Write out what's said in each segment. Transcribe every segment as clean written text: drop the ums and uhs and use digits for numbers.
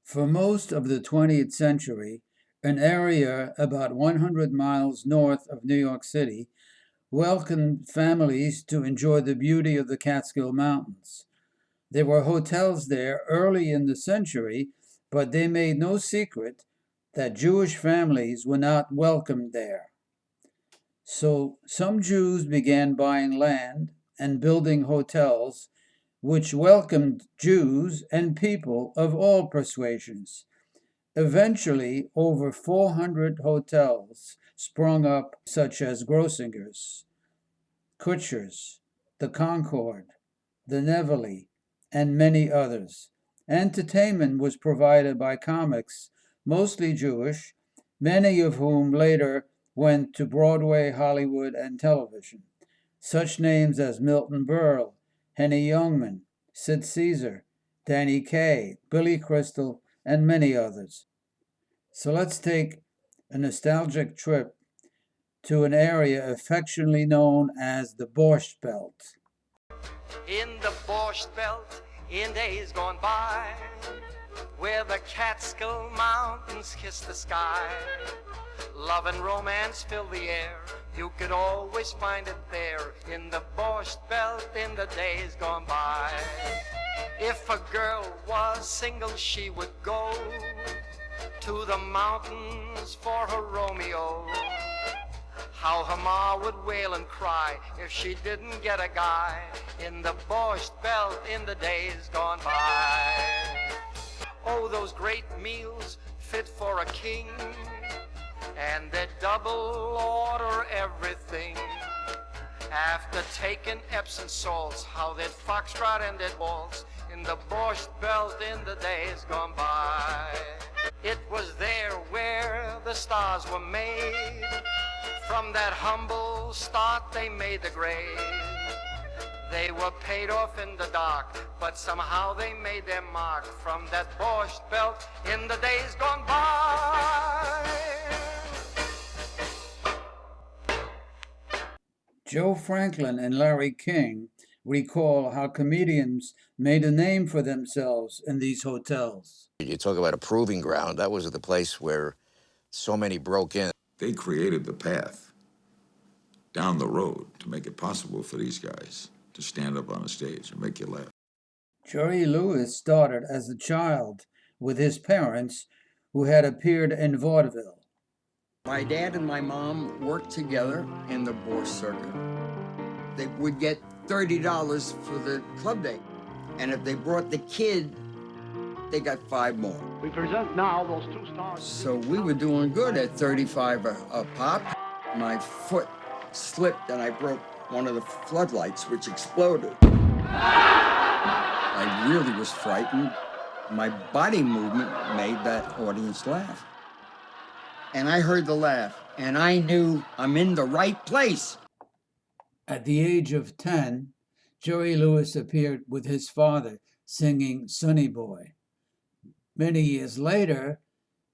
For most of the 20th century, an area about 100 miles north of New York City welcomed families to enjoy the beauty of the Catskill Mountains. There were hotels there early in the century, but they made no secret that Jewish families were not welcomed there. So some Jews began buying land and building hotels which welcomed Jews and people of all persuasions. Eventually, over 400 hotels sprung up, such as Grossinger's, Kutsher's, the Concord, the Nevele, and many others. Entertainment was provided by comics, mostly Jewish, many of whom later went to Broadway, Hollywood, and television. Such names as Milton Berle, Henny Youngman, Sid Caesar, Danny Kaye, Billy Crystal, and many others. So let's take a nostalgic trip to an area affectionately known as the Borscht Belt. In the Borscht Belt, in days gone by, where the Catskill Mountains kiss the sky, love and romance fill the air. You could always find it there in the Borscht Belt in the days gone by. If a girl was single, she would go to the mountains for her Romeo. How her ma would wail and cry if she didn't get a guy in the Borscht Belt in the days gone by. Oh, those great meals fit for a king, and they double order everything. After taking Epsom salts, how they'd foxtrot and they'd waltz in the Borscht Belt in the days gone by. It was there where the stars were made. From that humble start they made the grade. They were paid off in the dark, but somehow they made their mark from that Borscht Belt in the days gone by. Joe Franklin and Larry King recall how comedians made a name for themselves in these hotels. You talk about a proving ground. That was the place where so many broke in. They created the path down the road to make it possible for these guys to stand up on a stage and make you laugh. Jerry Lewis started as a child with his parents who had appeared in vaudeville. My dad and my mom worked together in the Borscht circuit. They would get $30 for the club day. And if they brought the kid, they got 5 more. We present now those 2 stars. So we were doing good at 35 a pop. My foot slipped and I broke one of the floodlights, which exploded. I really was frightened. My body movement made that audience laugh. And I heard the laugh, and I knew I'm in the right place. At the age of 10, Jerry Lewis appeared with his father singing Sonny Boy. Many years later,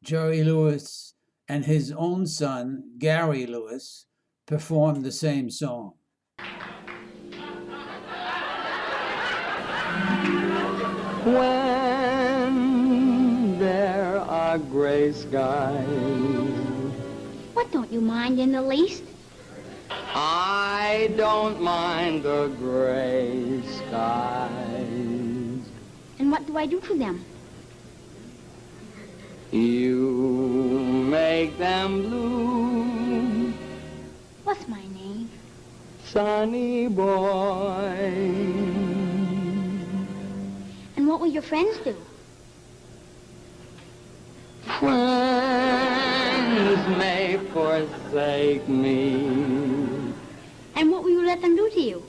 Jerry Lewis and his own son, Gary Lewis, performed the same song. When there are gray skies. What don't you mind in the least? I don't mind the gray skies. And what do I do to them? You make them blue. What's my name? Sonny boy. And what will your friends do? Friends may forsake me. And what will you let them do to you?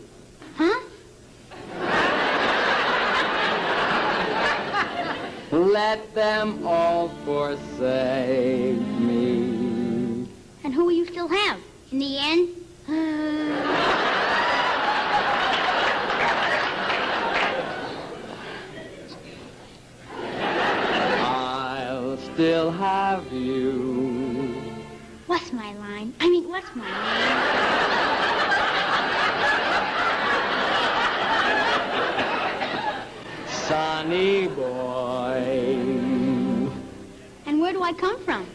Huh? Let them all forsake me. And who will you still have in the end? I'll still have you. What's my line? I mean, what's my name? Sonny boy. do I come from?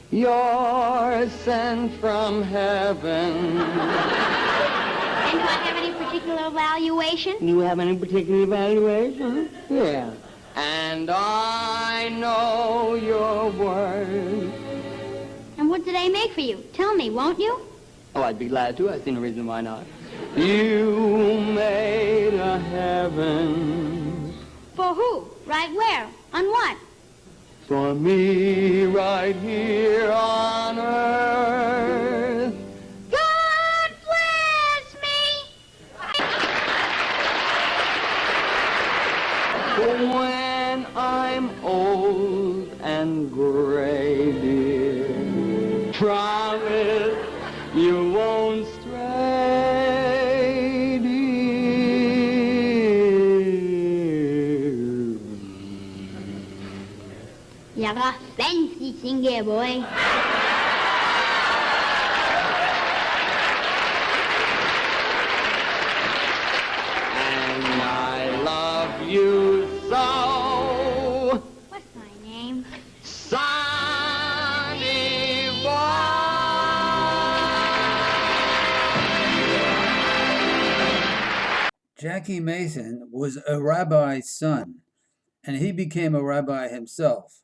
You're sent from heaven. And do I have any particular evaluation? You have any particular evaluation? Yeah. And I know your worth. And what do they make for you? Tell me, won't you? Oh, I'd be glad to. I see no reason why not. You made a heaven. For who? Right where? On what? For me right here on earth. God bless me! When I'm old and gray, dear, promise you won't stray, dear. You're a fancy singer, boy. And I love you so. What's my name? Sonny boy. Jackie Mason was a rabbi's son, and he became a rabbi himself.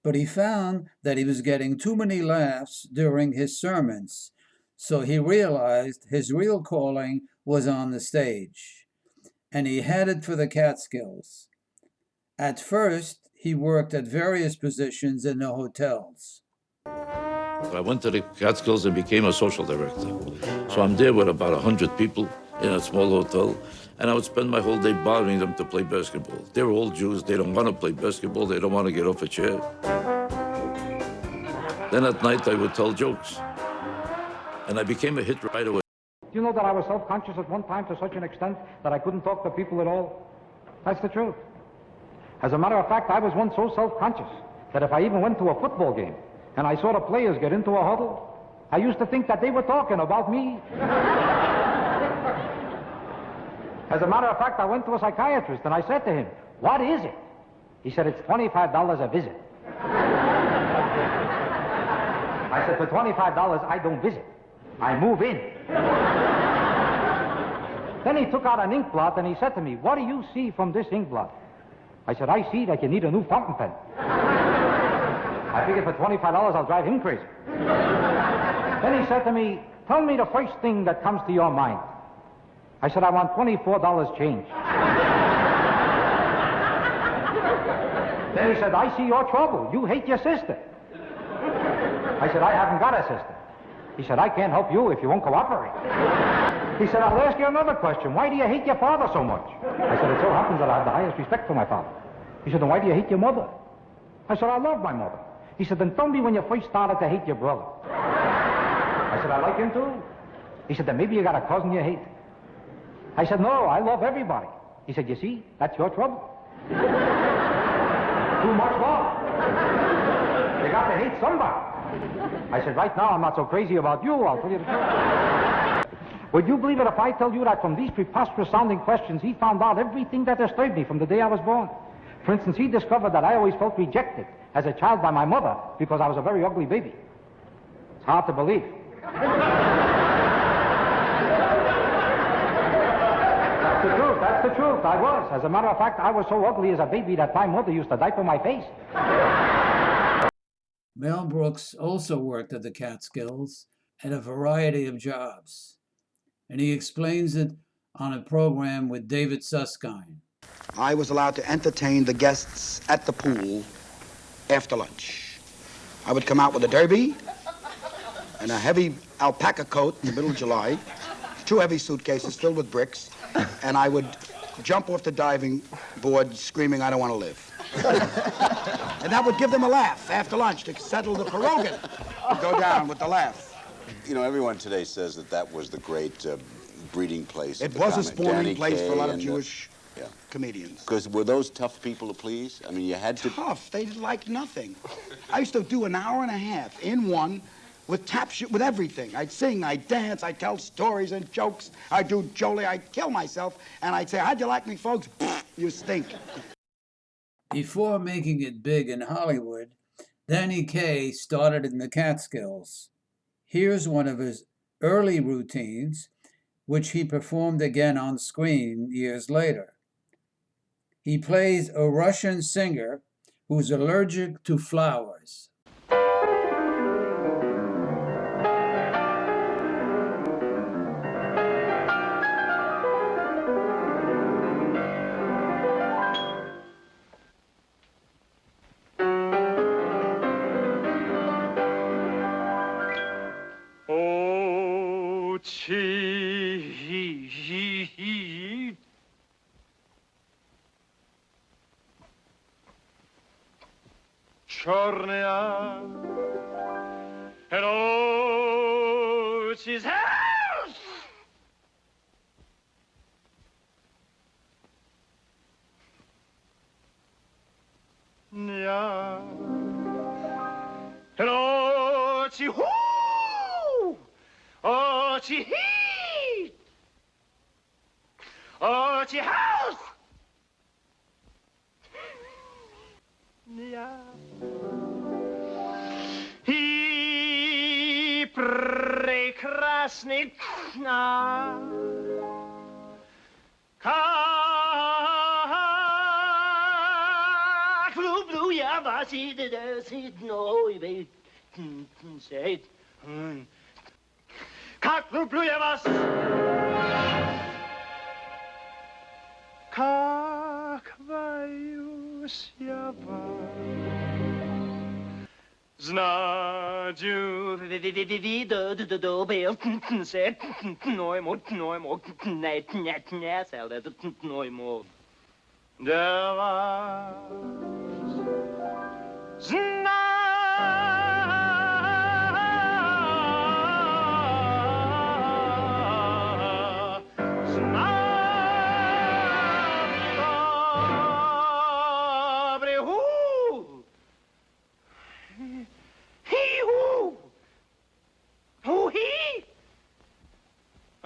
But he found that he was getting too many laughs during his sermons, so he realized his real calling was on the stage, and he headed for the Catskills. At first, he worked at various positions in the hotels. I went to the Catskills and became a social director. So I'm there with about 100 people in a small hotel, and I would spend my whole day bothering them to play basketball. They're all Jews. They don't want to play basketball. They don't want to get off a chair. Then at night, I would tell jokes, and I became a hit right away. Do you know that I was self-conscious at one time to such an extent that I couldn't talk to people at all? That's the truth. As a matter of fact, I was once so self-conscious that if I even went to a football game and I saw the players get into a huddle, I used to think that they were talking about me. As a matter of fact, I went to a psychiatrist and I said to him, "What is it?" He said, "It's $25 a visit." I said, "For $25, I don't visit. I move in." Then he took out an ink blot and he said to me, "What do you see from this ink blot?" I said, "I see that you need a new fountain pen." I figured for $25 I'll drive him crazy. Then he said to me, "Tell me the first thing that comes to your mind." I said, "I want $24 change." Then he said, "I see your trouble. You hate your sister." I said, "I haven't got a sister." He said, "I can't help you if you won't cooperate." He said, "I'll ask you another question. Why do you hate your father so much?" I said, "It so happens that I have the highest respect for my father." He said, "Then why do you hate your mother?" I said, "I love my mother." He said, "Then tell me when you first started to hate your brother." I said, "I like him too." He said, "Then maybe you got a cousin you hate." I said, "No, I love everybody." He said, "You see, that's your trouble. Too much love. You got to hate somebody." I said, "Right now, I'm not so crazy about you, I'll tell you the truth." Would you believe it if I tell you that from these preposterous-sounding questions, he found out everything that disturbed me from the day I was born? For instance, he discovered that I always felt rejected as a child by my mother because I was a very ugly baby. It's hard to believe. That's the truth, that's the truth. I was. As a matter of fact, I was so ugly as a baby that my mother used to diaper my face. Mel Brooks also worked at the Catskills at a variety of jobs, and he explains it on a program with David Susskind. I was allowed to entertain the guests at the pool after lunch. I would come out with a derby and a heavy alpaca coat in the middle of July, 2 heavy suitcases filled with bricks, and I would jump off the diving board screaming, "I don't want to live." And that would give them a laugh after lunch to settle the pierogan, to go down with the laugh. You know, everyone today says that that was the great breeding place. It was a spawning place for a lot of Kaye Jewish comedians. Because were those tough people to please? I mean, you had to... Tough. They liked nothing. I used to do an hour and a half in one with tap shoot, with everything. I'd sing, I'd dance, I'd tell stories and jokes. I'd do Jolie, I'd kill myself, and I'd say, "How'd you like me, folks?" "You stink." Before making it big in Hollywood, Danny Kaye started in the Catskills. Here's one of his early routines, which he performed again on screen years later. He plays a Russian singer who's allergic to flowers. Chornia and oh, she's house. Yeah, and oh, she whoo, oh, she heat, oh, she house. Yeah. И прекрасный как люблю я вас и седной сеть. Как люблю я вас, как боюсь я вас. Знаю, виду добил, сет, ноймут, нет, сел, этот ноймут. Да вас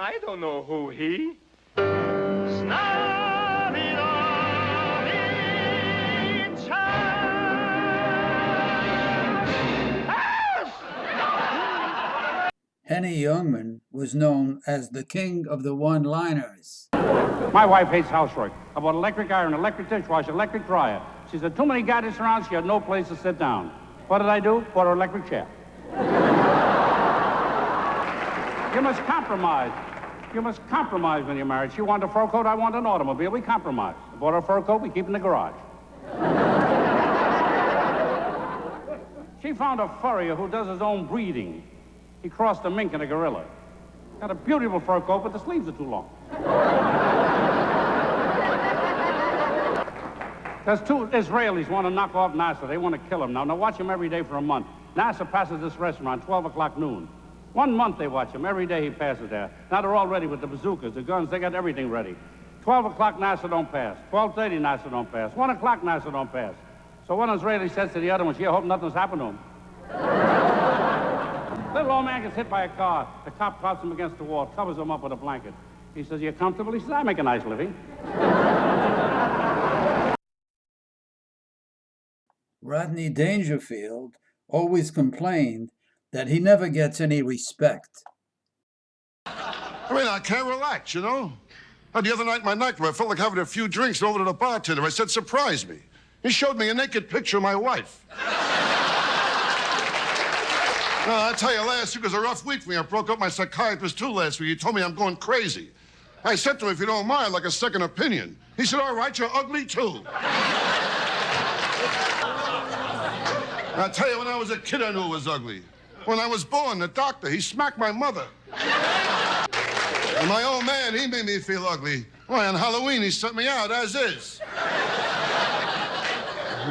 I don't know who he. Henny Youngman was known as the king of the one-liners. My wife hates housework. I bought electric iron, electric dishwasher, electric dryer. She said too many gadgets around, she had no place to sit down. What did I do? Bought her electric chair. You must compromise. You must compromise when you're married. She wanted a fur coat, I want an automobile. We compromise. I bought her a fur coat, we keep it in the garage. She found a furrier who does his own breeding. He crossed a mink and a gorilla. Got a beautiful fur coat, but the sleeves are too long. There's two Israelis want to knock off Nasser. They want to kill him now. Now watch him every day for a month. Nasser passes this restaurant, 12 o'clock noon. 1 month they watch him. Every day he passes there. Now they're all ready with the bazookas, the guns. They got everything ready. 12 o'clock, Nasser don't pass. 12:30, Nasser don't pass. 1 o'clock, Nasser don't pass. So one Israeli says to the other one, gee, I hope nothing's happened to him. Little old man gets hit by a car. The cop props him against the wall, covers him up with a blanket. He says, you comfortable? He says, I make a nice living. Rodney Dangerfield always complained that he never gets any respect. I mean, I can't relax, you know? The other night in my nightclub, I felt like having a few drinks over to the bartender. I said, surprise me. He showed me a naked picture of my wife. I tell you, last week was a rough week for me. I broke up my psychiatrist, too, last week. He told me I'm going crazy. I said to him, if you don't mind, I'd like a second opinion. He said, all right, you're ugly, too. I tell you, when I was a kid, I knew it was ugly. When I was born, the doctor, he smacked my mother. And my old man, he made me feel ugly. Why, on Halloween, he sent me out as is.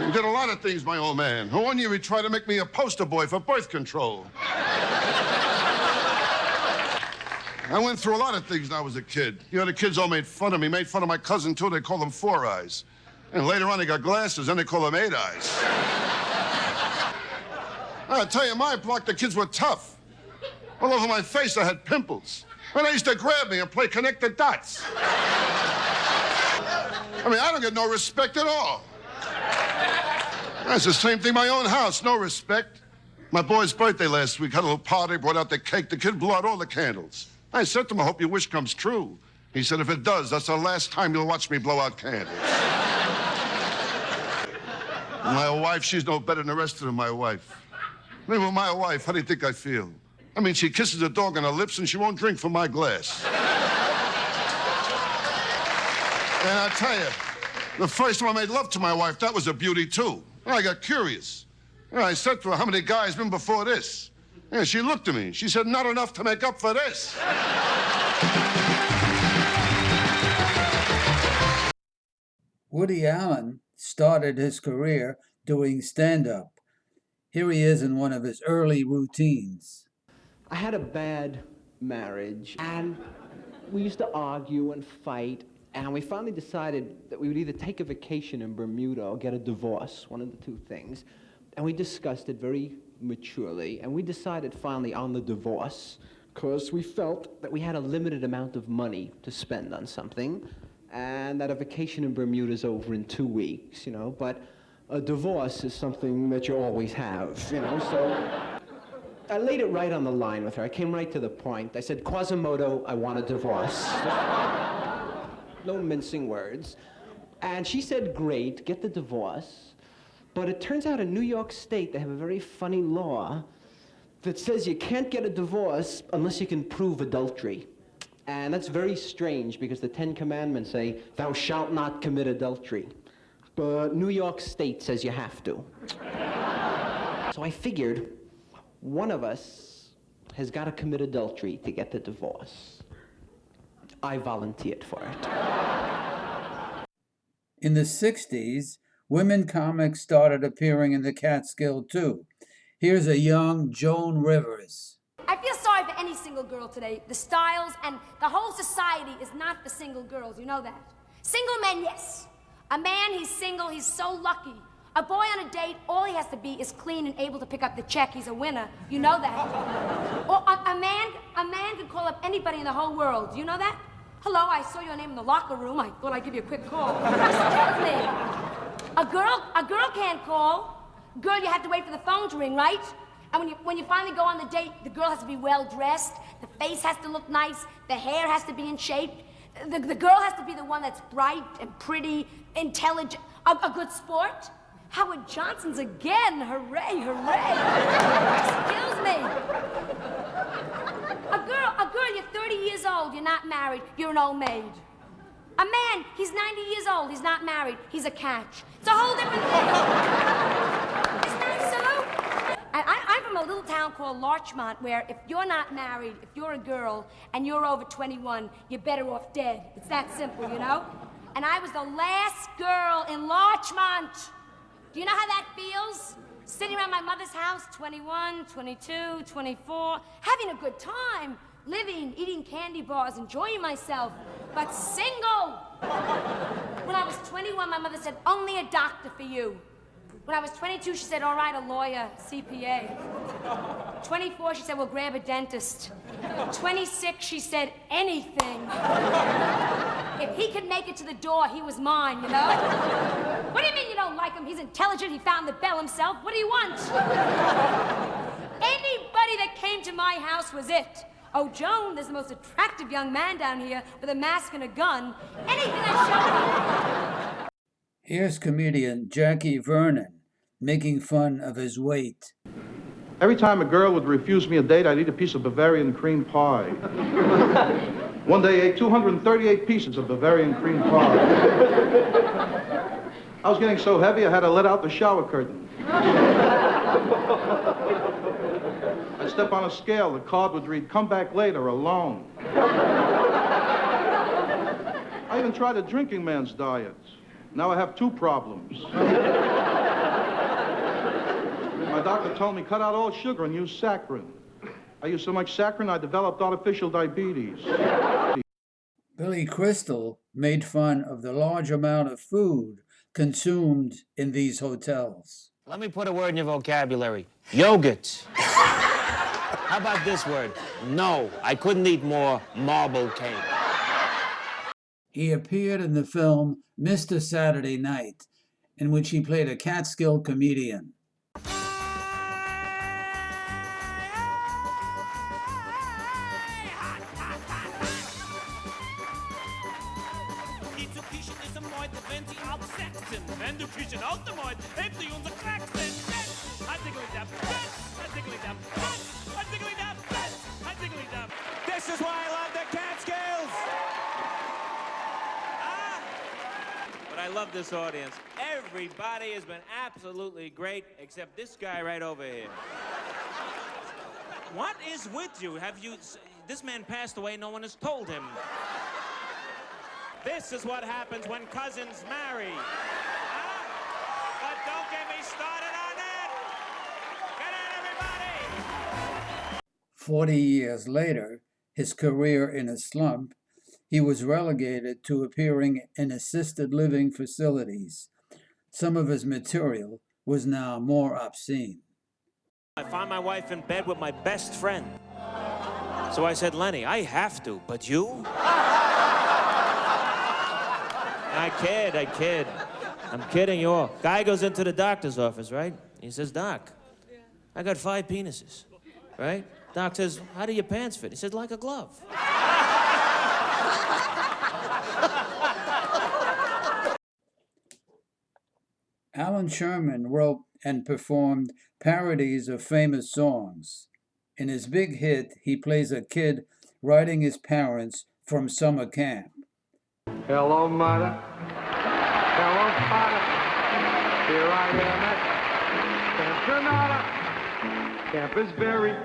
He did a lot of things, my old man. One year, he tried to make me a poster boy for birth control. I went through a lot of things when I was a kid. You know, the kids all made fun of me, made fun of my cousin, too. They called him Four Eyes. And later on, they got glasses, then they call him Eight Eyes. I tell you, my block, the kids were tough. All over my face, I had pimples. And they used to grab me and play connect the dots. I mean, I don't get no respect at all. That's the same thing, my own house, no respect. My boy's birthday last week, had a little party, brought out the cake. The kid blew out all the candles. I said to him, I hope your wish comes true. He said, if it does, that's the last time you'll watch me blow out candles. My wife, she's no better than the rest of them, my wife. I mean, with my wife, how do you think I feel? I mean, she kisses a dog on her lips and she won't drink from my glass. And I tell you, the first time I made love to my wife, that was a beauty, too. And I got curious. And I said to her, how many guys been before this? And she looked at me. She said, not enough to make up for this. Woody Allen started his career doing stand-up. Here he is in one of his early routines. I had a bad marriage, and we used to argue and fight, and we finally decided that we would either take a vacation in Bermuda or get a divorce, one of the two things. And we discussed it very maturely, and we decided finally on the divorce, because we felt that we had a limited amount of money to spend on something, and that a vacation in Bermuda is over in 2 weeks, you know, but a divorce is something that you always have, you know, so I laid it right on the line with her. I came right to the point. I said, Quasimodo, I want a divorce. No mincing words. And she said, great, get the divorce. But it turns out in New York State, they have a very funny law that says you can't get a divorce unless you can prove adultery. And that's very strange because the Ten Commandments say, thou shalt not commit adultery. But New York State says you have to. So I figured one of us has got to commit adultery to get the divorce. I volunteered for it. In the 60s, women comics started appearing in the Catskill too. Here's a young Joan Rivers. I feel sorry for any single girl today. The styles and the whole society is not for single girls, you know that. Single men, yes. A man, he's single, he's so lucky. A boy on a date, all he has to be is clean and able to pick up the check. He's a winner. You know that. Or a man can call up anybody in the whole world. Do you know that? Hello, I saw your name in the locker room. I thought I'd give you a quick call. Excuse me. A girl can't call. Girl, you have to wait for the phone to ring, right? And when you finally go on the date, the girl has to be well dressed, the face has to look nice, the hair has to be in shape. The girl has to be the one that's bright and pretty, intelligent, a good sport. Howard Johnson's again, hooray, hooray. Excuse me. A girl, you're 30 years old, you're not married, you're an old maid. A man, he's 90 years old, he's not married, he's a catch. It's a whole different thing. Isn't that so? And I'm from a little town called Larchmont where if you're not married, if you're a girl and you're over 21, you're better off dead. It's that simple, you know? And I was the last girl in Larchmont. Do you know how that feels? Sitting around my mother's house, 21, 22, 24, having a good time, living, eating candy bars, enjoying myself, but single. When I was 21, my mother said, only a doctor for you. When I was 22, she said, all right, a lawyer, CPA. 24, she said, well, grab a dentist. 26, she said, anything. If he could make it to the door, he was mine, you know? What do you mean you don't like him? He's intelligent, he found the bell himself. What do you want? Anybody that came to my house was it. Oh, Joan, there's the most attractive young man down here with a mask and a gun. Anything that showed up. Here's comedian Jackie Vernon making fun of his weight. Every time a girl would refuse me a date, I'd eat a piece of Bavarian cream pie. One day I ate 238 pieces of Bavarian cream pie. I was getting so heavy I had to let out the shower curtain. I'd step on a scale, the card would read, come back later, alone. I even tried a drinking man's diet. Now I have 2 problems. My doctor told me cut out all sugar and use saccharin. I used so much saccharin I developed artificial diabetes. Billy Crystal made fun of the large amount of food consumed in these hotels. Let me put a word in your vocabulary. Yogurt. How about this word? No, I couldn't eat more marble cake. He appeared in the film Mr. Saturday Night in which he played a Catskill comedian. This is why I love the Catskills! But I love this audience. Everybody has been absolutely great, except this guy right over here. What is with you? This man passed away, no one has told him. This is what happens when cousins marry. But don't get me started on that! Get in, everybody! 40 years later, his career in a slump, he was relegated to appearing in assisted living facilities. Some of his material was now more obscene. I found my wife in bed with my best friend. So I said, Lenny, I have to, but you? I kid. I'm kidding you all. Guy goes into the doctor's office, right? He says, Doc, I got 5 penises, right? Doc says, how do your pants fit? He says, like a glove. Alan Sherman wrote and performed parodies of famous songs. In his big hit, he plays a kid writing his parents from summer camp. Hello, mother. Hello, father. Here I am at Camp Granada. Camp is very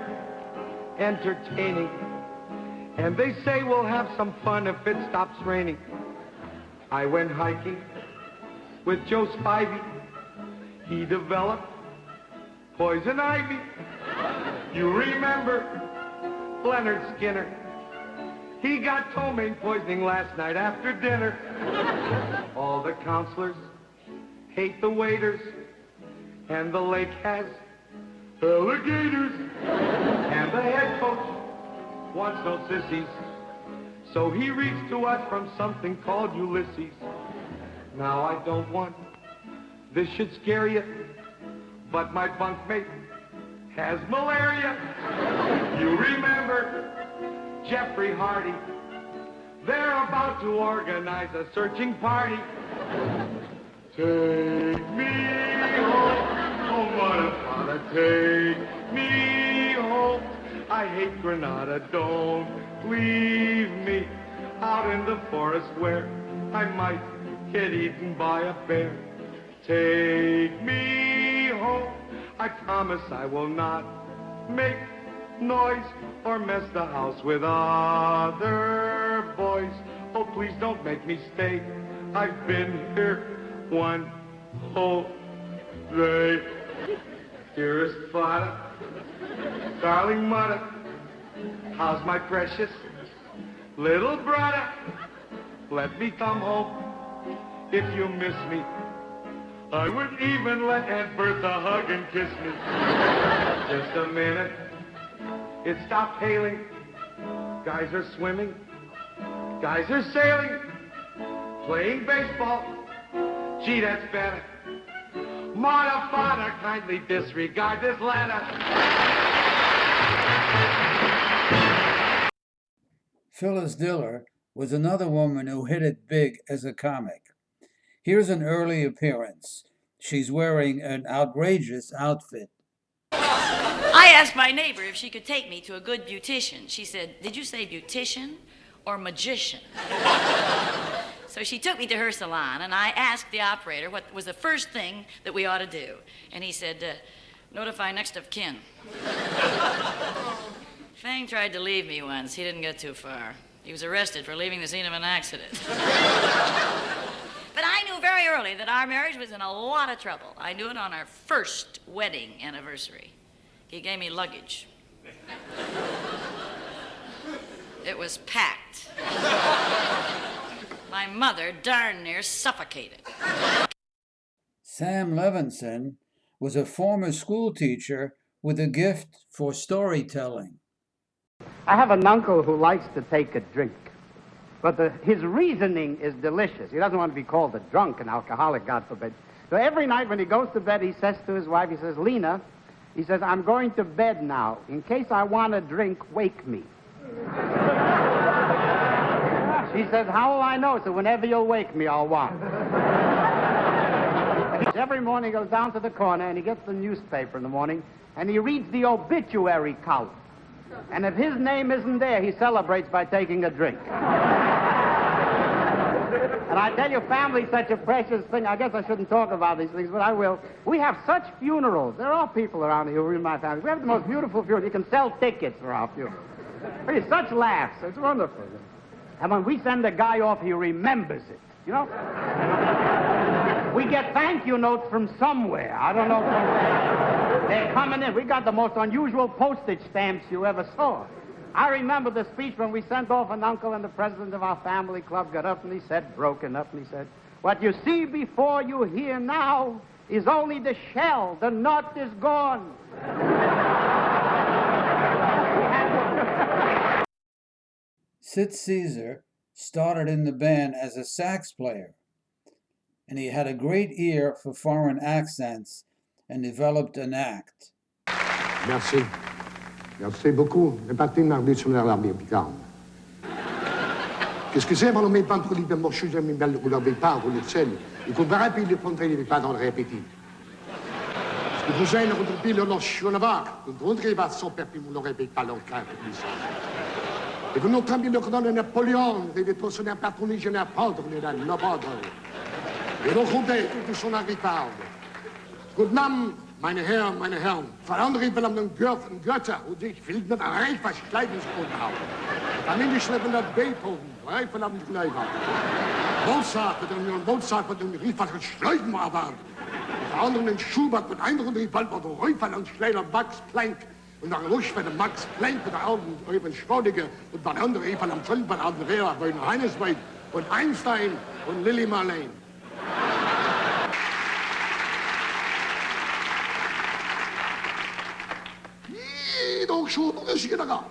entertaining. And they say we'll have some fun if it stops raining. I went hiking with Joe Spivey. He developed poison ivy. You remember Leonard Skinner? He got ptomaine poisoning last night after dinner. All the counselors hate the waiters, and the lake has alligators. And the head coach wants no sissies, so he reached to us from something called Ulysses. Now I don't want this should scare you, but my bunkmate has malaria. You remember Jeffrey Hardy? They're about to organize a searching party. Take me home, oh mother, father, take me home. I hate Granada, don't leave me out in the forest where I might get eaten by a bear. Take me home, I promise I will not make noise or mess the house with other boys. Oh, please don't make me stay. I've been here one whole day. Dearest father, darling mother, how's my precious little brother? Let me come home if you miss me. I would even let Aunt Bertha hug and kiss me. Just a minute. It stopped hailing. Guys are swimming. Guys are sailing. Playing baseball. Gee, that's better. Mother, father, kindly disregard this letter. Phyllis Diller was another woman who hit it big as a comic. Here's an early appearance. She's wearing an outrageous outfit. I asked my neighbor if she could take me to a good beautician. She said, did you say beautician or magician? So she took me to her salon, and I asked the operator what was the first thing that we ought to do. And he said, notify next of kin. Fang tried to leave me once. He didn't get too far. He was arrested for leaving the scene of an accident. But I knew very early that our marriage was in a lot of trouble. I knew it on our first wedding anniversary. He gave me luggage. It was packed. My mother darn near suffocated. Sam Levinson was a former school teacher with a gift for storytelling. I have an uncle who likes to take a drink, but his reasoning is delicious. He doesn't want to be called a drunk, an alcoholic, God forbid. So every night when he goes to bed, he says to his wife, he says, Lena, he says, I'm going to bed now. In case I want a drink, wake me. She says, how will I know? So whenever you'll wake me, I'll want. Every morning he goes down to the corner and he gets the newspaper in the morning and he reads the obituary column. And if his name isn't there, he celebrates by taking a drink. And I tell you, family's such a precious thing. I guess I shouldn't talk about these things, but I will. We have such funerals. There are people around here who are in my family. We have the most beautiful funerals. You can sell tickets for our funerals. There's such laughs. It's wonderful. And when we send a guy off, he remembers it. You know? We get thank you notes from somewhere. I don't know from where. They're coming in. We got the most unusual postage stamps you ever saw. I remember the speech when we sent off an uncle and the president of our family club got up and he said, broken up, and he said, what you see before you here now is only the shell. The nut is gone. Sid Caesar started in the band as a sax player, and he had a great ear for foreign accents and developed an act. Merci. Merci beaucoup. Le parti mardi sur la Picarde. Qu'est-ce que c'est, mon ami, pas pour les morceaux de mes belles couleurs de pas, ou le sel. Il faut pas puis les prendre les pas dans le répétit. Parce que vous avez retrouvé le notion là-bas. Vous rentrez pas son père, puis vous ne répétez pas l'enquête. Et vous nous tremblez le dans le Napoléon, et les personnes à patronner, je n'ai pas de la nobode. Et donc, on est tout son arrivade. Guten Abend, meine Herren. Verandering van een Goethe, hoe die viel met een rijk van schrijvingsgrond houden. Dan in die schrijven dat Beethoven, rijk van een knijver. Mozart met een rief van geschreven maar aan. Verandering in Schubert met een rief van een rijk van een schrijver Max Planck. Und dann ruhig bei dem Max Planck mit der Augen über Schrödinger und bei anderen eben am Film bei Andrea, bei Heinesweid und Einstein und Lily Marlene. Doch schon, das ist jeder gar.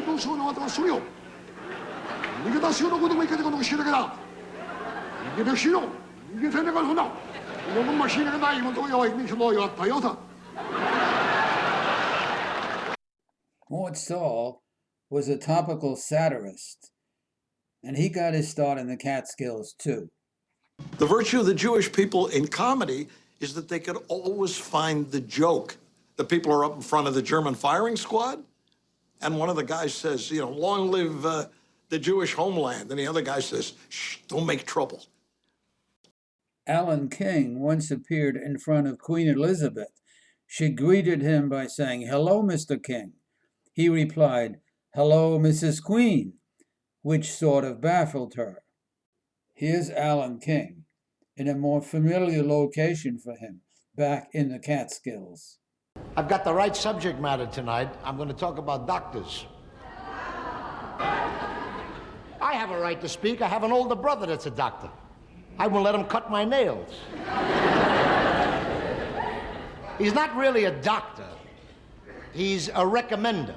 Doch schon, aber das ist so. Nicht das schon, gut, ich kann noch nicht jeder. Ich bin schon, ich bin schon. Mort Saul was a topical satirist, and he got his start in the Catskills, too. The virtue of the Jewish people in comedy is that they could always find the joke. The people are up in front of the German firing squad, and one of the guys says, you know, long live the Jewish homeland, and the other guy says, shh, don't make trouble. Alan King once appeared in front of Queen Elizabeth. She greeted him by saying, hello, Mr. King. He replied, hello, Mrs. Queen, which sort of baffled her. Here's Alan King in a more familiar location for him, back in the Catskills. I've got the right subject matter tonight. I'm going to talk about doctors. I have a right to speak. I have an older brother that's a doctor. I won't let him cut my nails. He's not really a doctor. He's a recommender.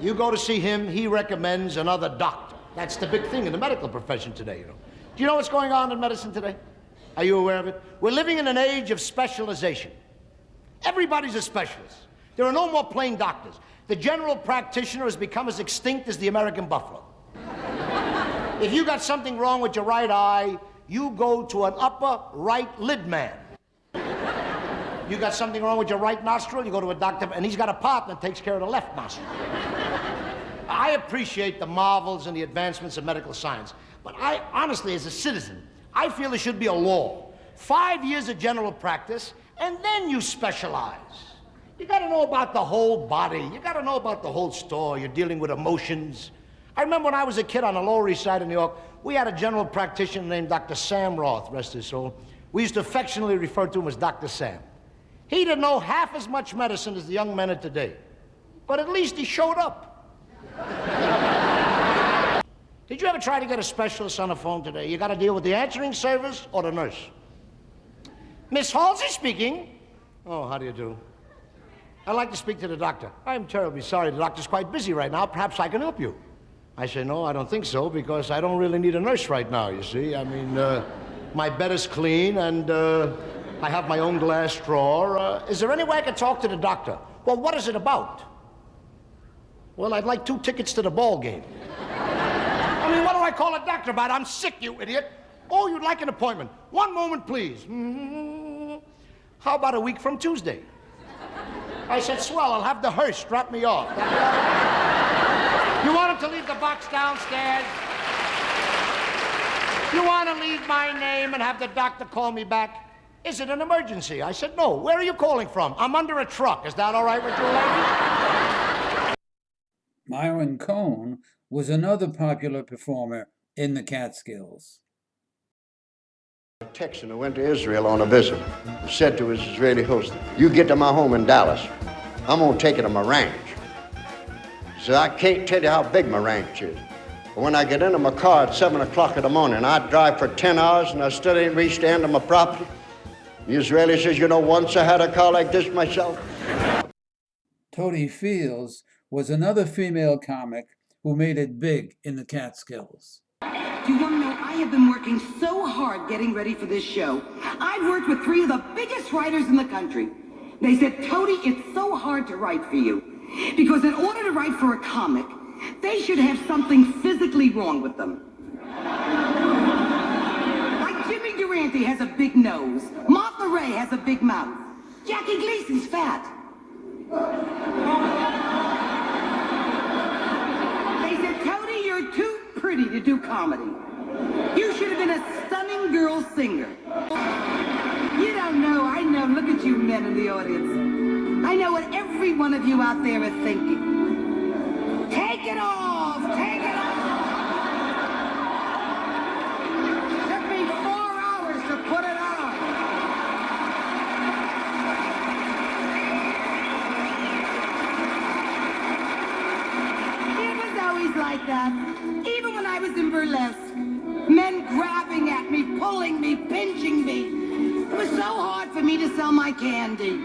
You go to see him, he recommends another doctor. That's the big thing in the medical profession today, you know. Do you know what's going on in medicine today? Are you aware of it? We're living in an age of specialization. Everybody's a specialist. There are no more plain doctors. The general practitioner has become as extinct as the American buffalo. If you got something wrong with your right eye, you go to an upper right lid man. You got something wrong with your right nostril, you go to a doctor, and he's got a partner that takes care of the left nostril. I appreciate the marvels and the advancements of medical science, but I, honestly, as a citizen, I feel there should be a law. 5 years of general practice, and then you specialize. You gotta know about the whole body. You gotta know about the whole store. You're dealing with emotions. I remember when I was a kid on the Lower East Side of New York, we had a general practitioner named Dr. Sam Roth, rest his soul. We used to affectionately refer to him as Dr. Sam. He didn't know half as much medicine as the young men of today, but at least he showed up. Did you ever try to get a specialist on the phone today? You got to deal with the answering service or the nurse. Miss Halsey speaking. Oh, how do you do? I'd like to speak to the doctor. I'm terribly sorry. The doctor's quite busy right now. Perhaps I can help you. I say, no, I don't think so, because I don't really need a nurse right now, you see. I mean, my bed is clean, and I have my own glass drawer. Is there any way I can talk to the doctor? Well, what is it about? Well, I'd like 2 tickets to the ball game. I mean, what do I call a doctor about? I'm sick, you idiot. Oh, you'd like an appointment. One moment, please. How about a week from Tuesday? I said, swell, I'll have the hearse drop me off. You want him to leave the box downstairs? You want to leave my name and have the doctor call me back? Is it an emergency? I said, no. Where are you calling from? I'm under a truck. Is that all right with you, lady? Myron Cohn was another popular performer in the Catskills. A Texan who went to Israel on a visit said to his Israeli host, you get to my home in Dallas, I'm going to take it to my ranch. He said, I can't tell you how big my ranch is. But when I get into my car at 7 o'clock in the morning, I drive for 10 hours and I still ain't reached the end of my property. The Israeli says, you know, once I had a car like this myself. Totie Fields was another female comic who made it big in the Catskills. Do you want to know, I have been working so hard getting ready for this show. I've worked with 3 of the biggest writers in the country. They said, Totie, it's so hard to write for you. Because in order to write for a comic, they should have something physically wrong with them. Like Jimmy Durante has a big nose. Martha Ray has a big mouth. Jackie Gleason's fat. They said, Totie, you're too pretty to do comedy. You should have been a stunning girl singer. You don't know, I know. Look at you men in the audience. I know what every one of you out there is thinking. Take it off! Take it off! Took me 4 hours to put it on. It was always like that. Even when I was in burlesque. Men grabbing at me, pulling me, pinching me. It was so hard for me to sell my candy.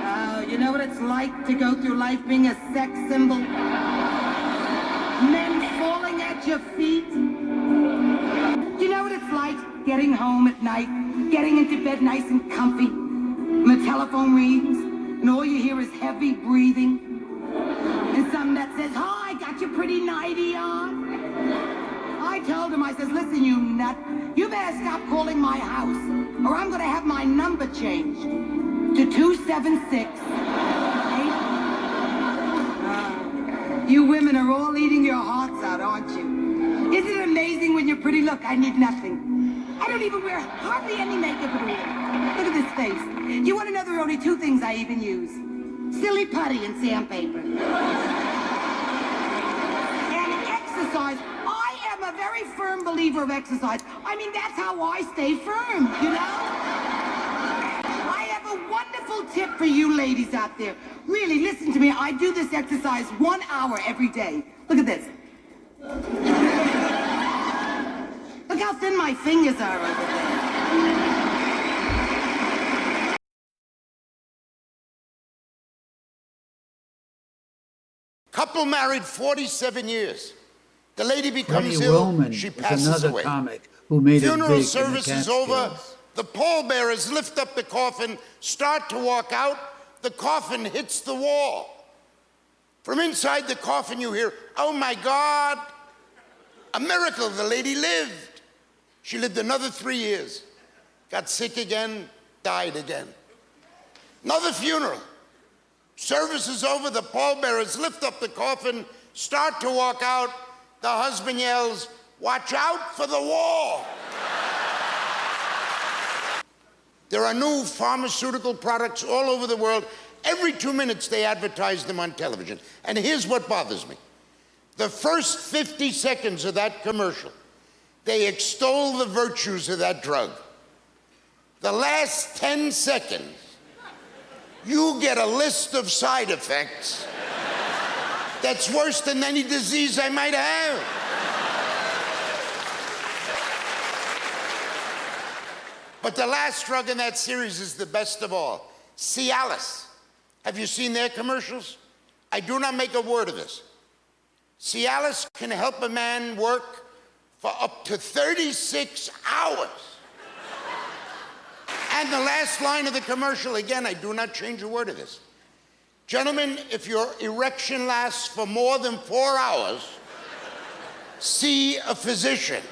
Oh, you know what it's like to go through life being a sex symbol? Men falling at your feet. Do you know what it's like getting home at night, getting into bed nice and comfy, and the telephone rings, and all you hear is heavy breathing, and something that says, oh, I got your pretty nightie on. I told him, I says, listen, you nut, you better stop calling my house, or I'm going to have my number changed to 276. You women are all eating your hearts out, aren't you? Isn't it amazing when you're pretty? Look, I need nothing. I don't even wear hardly any makeup at all. Look at this face. You want to know there are only 2 things I even use? Silly putty and sandpaper. And exercise. I'm a very firm believer of exercise. I mean, that's how I stay firm, you know? I have a wonderful tip for you ladies out there. Really, listen to me. I do this exercise 1 hour every day. Look at this. Look how thin my fingers are over there. Couple married 47 years. The lady becomes Freddie ill, Willman she is passes another away. comic who made Funeral it big service in the is over. Catskills. The pallbearers lift up the coffin, start to walk out. The coffin hits the wall. From inside the coffin you hear, oh my God, a miracle, the lady lived. She lived another 3 years, got sick again, died again. Another funeral. Service is over, the pallbearers lift up the coffin, start to walk out. The husband yells, watch out for the wall. There are new pharmaceutical products all over the world. Every 2 minutes they advertise them on television. And here's what bothers me. The first 50 seconds of that commercial, they extol the virtues of that drug. The last 10 seconds, you get a list of side effects that's worse than any disease I might have. But the last drug in that series is the best of all. Cialis. Have you seen their commercials? I do not make a word of this. Cialis can help a man work for up to 36 hours. And the last line of the commercial, again, I do not change a word of this. Gentlemen, if your erection lasts for more than 4 hours, see a physician.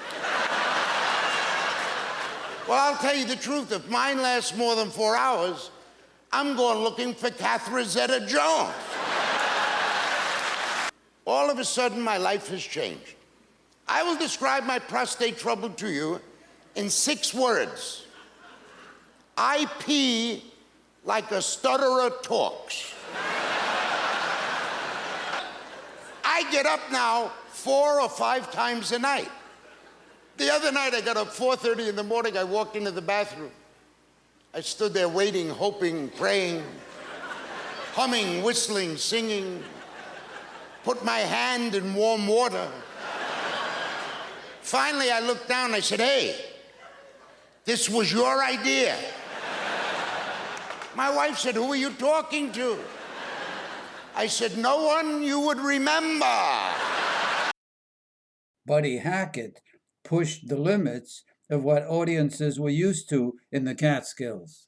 Well, I'll tell you the truth. If mine lasts more than 4 hours, I'm going looking for Catherine Zeta-Jones. All of a sudden, my life has changed. I will describe my prostate trouble to you in 6 words. I pee like a stutterer talks. I get up now 4 or 5 times a night. The other night, I got up 4:30 in the morning. I walked into the bathroom. I stood there waiting, hoping, praying, humming, whistling, singing. Put my hand in warm water. Finally, I looked down. I said, "Hey, this was your idea." My wife said, "Who are you talking to?" I said, "No one you would remember." Buddy Hackett pushed the limits of what audiences were used to in the Catskills.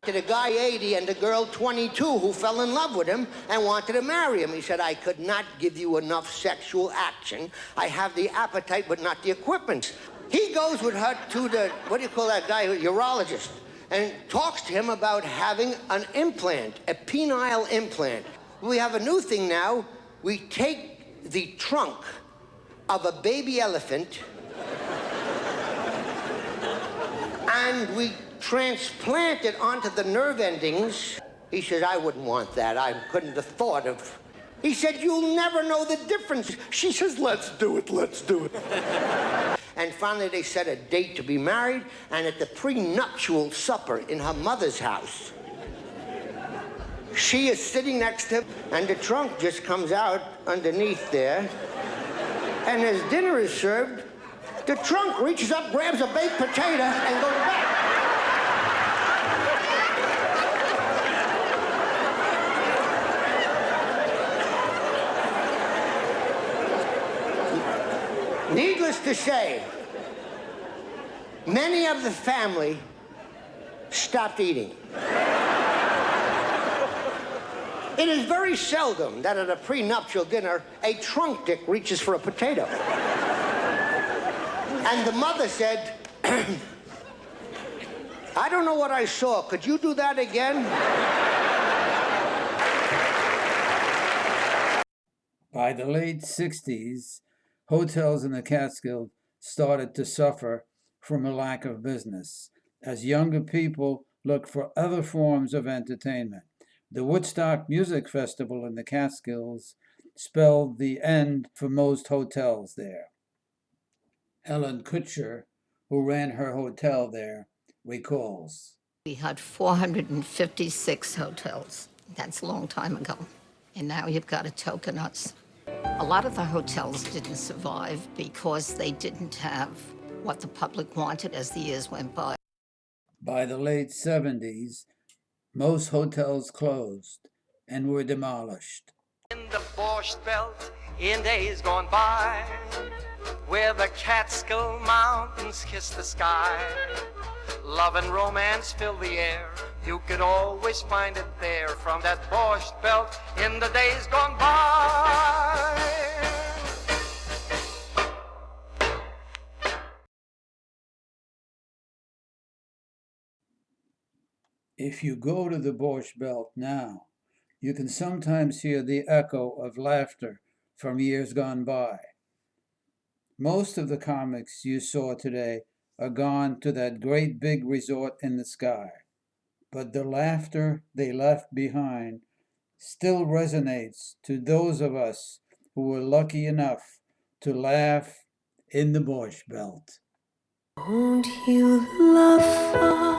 To a guy 80 and a girl 22 who fell in love with him and wanted to marry him. He said, "I could not give you enough sexual action. I have the appetite, but not the equipment." He goes with her to the, what do you call that guy, urologist, and talks to him about having an implant, a penile implant. We have a new thing now. We take the trunk of a baby elephant and we transplant it onto the nerve endings. He said, "I wouldn't want that. I couldn't have thought of." He said, "You'll never know the difference." She says, "Let's do it, let's do it." And finally they set a date to be married, and at the prenuptial supper in her mother's house, she is sitting next to him, and the trunk just comes out underneath there. And as dinner is served, the trunk reaches up, grabs a baked potato, and goes back. Needless to say, many of the family stopped eating. It is very seldom that at a prenuptial dinner, a trunk dick reaches for a potato. And the mother said, "I don't know what I saw. Could you do that again?" By the late 60s, hotels in the Catskills started to suffer from a lack of business, as younger people looked for other forms of entertainment. The Woodstock Music Festival in the Catskills spelled the end for most hotels there. Helen Kutcher, who ran her hotel there, recalls. We had 456 hotels. That's a long time ago. And now you've got a token-us. A lot of the hotels didn't survive because they didn't have what the public wanted as the years went by. By the late 70s, most hotels closed and were demolished. In the Borscht Belt, in days gone by, where the Catskill Mountains kiss the sky, love and romance fill the air. You could always find it there from that Borscht Belt in the days gone by. If you go to the Borscht Belt now, you can sometimes hear the echo of laughter from years gone by. Most of the comics you saw today are gone to that great big resort in the sky, but the laughter they left behind still resonates to those of us who were lucky enough to laugh in the Borscht Belt. Won't you love us?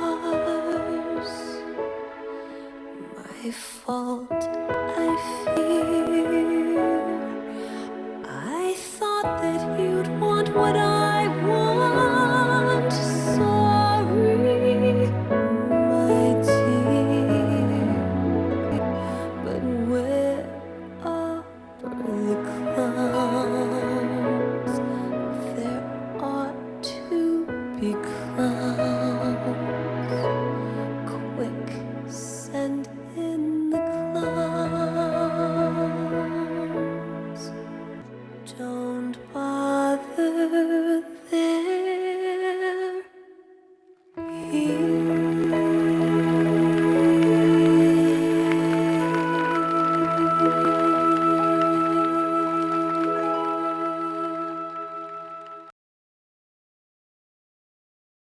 My fault, I fear. I thought that you'd want what I want. Sorry, my dear. But where are the clowns? become